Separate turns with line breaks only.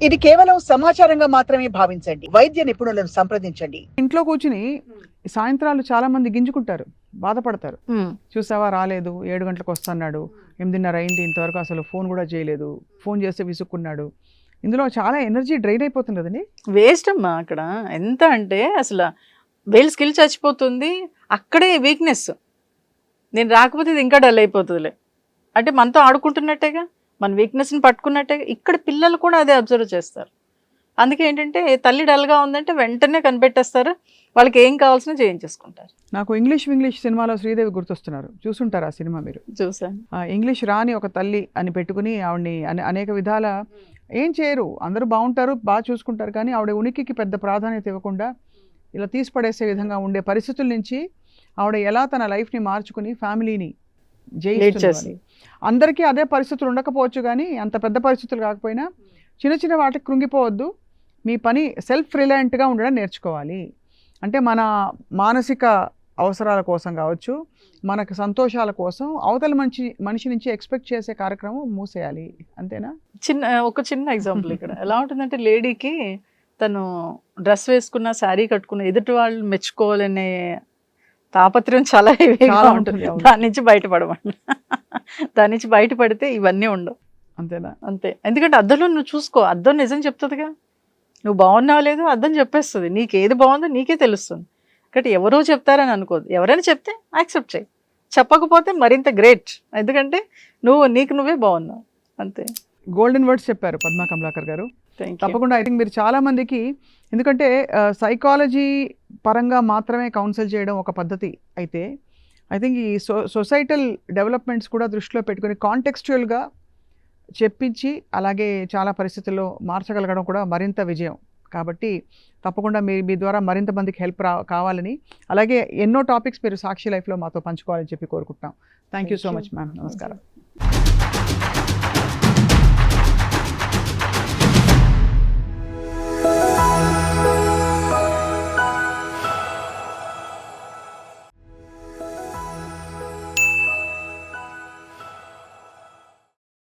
ఇది కేవలం సమాచారంగా మాత్రమే భావించండి. వైద్య నిపుణులను సంప్రదించండి.
ఇంట్లో కూర్చుని సాయంత్రాలు చాలా మంది గింజుకుంటారు, బాధపడతారు. చూసావా రాలేదు, 7 గంటలకు వస్తున్నాడు, 8:30 అయింది, ఇంతవరకు అసలు ఫోన్ కూడా చేయలేదు, ఫోన్ చేస్తే విసుక్కున్నాడు. ఇందులో చాలా ఎనర్జీ డ్రైన్ అయిపోతుంది కదండి.
వేస్ట్ అమ్మా. అక్కడ ఎంత అంటే అసలు వీళ్ళ స్కిల్ చచ్చిపోతుంది, అక్కడే వీక్నెస్. నేను రాకపోతే ఇది ఇంకా డల్ అయిపోతుందిలే అంటే మనతో ఆడుకుంటున్నట్టేగా, మన వీక్నెస్ని పట్టుకున్నట్టేగా. ఇక్కడ పిల్లలు కూడా అదే అబ్జర్వ్ చేస్తారు. అందుకే ఏంటంటే తల్లి డల్గా ఉందంటే వెంటనే కనిపెట్టేస్తారు, వాళ్ళకి ఏం కావాల్సిన చేయించేసుకుంటారు.
నాకు ఇంగ్లీష్ సినిమాలో శ్రీదేవి గుర్తొస్తున్నారు, చూసుంటారు ఆ సినిమా మీరు?
చూసాను.
ఇంగ్లీష్ రాని ఒక తల్లి అని పెట్టుకుని ఆవిడ్ని అనేక విధాల ఏం చేయరు, అందరూ బాగుంటారు, బాగా చూసుకుంటారు, కానీ ఆవిడ ఉనికికి పెద్ద ప్రాధాన్యత ఇవ్వకుండా ఇలా తీసిపడేసే విధంగా ఉండే పరిస్థితుల నుంచి ఆవిడ ఎలా తన లైఫ్ని మార్చుకుని ఫ్యామిలీని జయిస్తుంది. అందరికీ అదే పరిస్థితులు ఉండకపోవచ్చు, కానీ అంత పెద్ద పరిస్థితులు కాకపోయినా చిన్న చిన్న వాటికి కృంగిపోవద్దు. మీ పని సెల్ఫ్ రిలయంట్గా ఉండడం నేర్చుకోవాలి. అంటే మన మానసిక అవసరాల కోసం కావచ్చు, మనకు సంతోషాల కోసం అవతల మనిషి నుంచి ఎక్స్పెక్ట్ చేసే కార్యక్రమం మూసేయాలి. అంతేనా?
ఒక చిన్న ఎగ్జాంపుల్ ఇక్కడ ఎలా ఉంటుందంటే, లేడీకి తను డ్రెస్ వేసుకున్న, శారీ కట్టుకున్న ఎదుటి వాళ్ళు మెచ్చుకోవాలనే తాపత్రయం చాలా హెవీగా ఉంటుంది. దాని నుంచి బయటపడమండి. దాని నుంచి బయటపడితే ఇవన్నీ ఉండవు.
అంతేనా?
అంతే. ఎందుకంటే అద్దంలో నువ్వు చూసుకో, అద్దం నిజం చెప్తుందిగా. నువ్వు బాగున్నావు లేదో అర్థం చెప్పేస్తుంది, నీకు ఏది బాగుందో నీకే తెలుస్తుంది. కాబట్టి ఎవరో చెప్తారని అనుకోదు, ఎవరైనా చెప్తే యాక్సెప్ట్ చేయి, చెప్పకపోతే మరింత గ్రేట్. ఎందుకంటే నీకు నువ్వే బాగున్నావు. అంతే.
గోల్డెన్ వర్డ్స్ చెప్పారు పద్మా కమలాకర్ గారు. తప్పకుండా ఐ థింక్ మీరు చాలా మందికి, ఎందుకంటే సైకాలజీ పరంగా మాత్రమే కౌన్సిల్ చేయడం ఒక పద్ధతి అయితే, ఐ థింక్ ఈ సొసైటల్ డెవలప్మెంట్స్ కూడా దృష్టిలో పెట్టుకుని కాంటెక్స్చువల్గా చెప్పించి అలాగే చాలా పరిస్థితుల్లో మార్చగలగడం కూడా మరింత విజయం. కాబట్టి తప్పకుండా మీ ద్వారా మరింత మందికి హెల్ప్ కావాలని, అలాగే ఎన్నో టాపిక్స్ మీరు సాక్షి లైఫ్లో మాతో పంచుకోవాలని చెప్పి కోరుకుంటున్నాం. Thank you so much ma'am. నమస్కారం.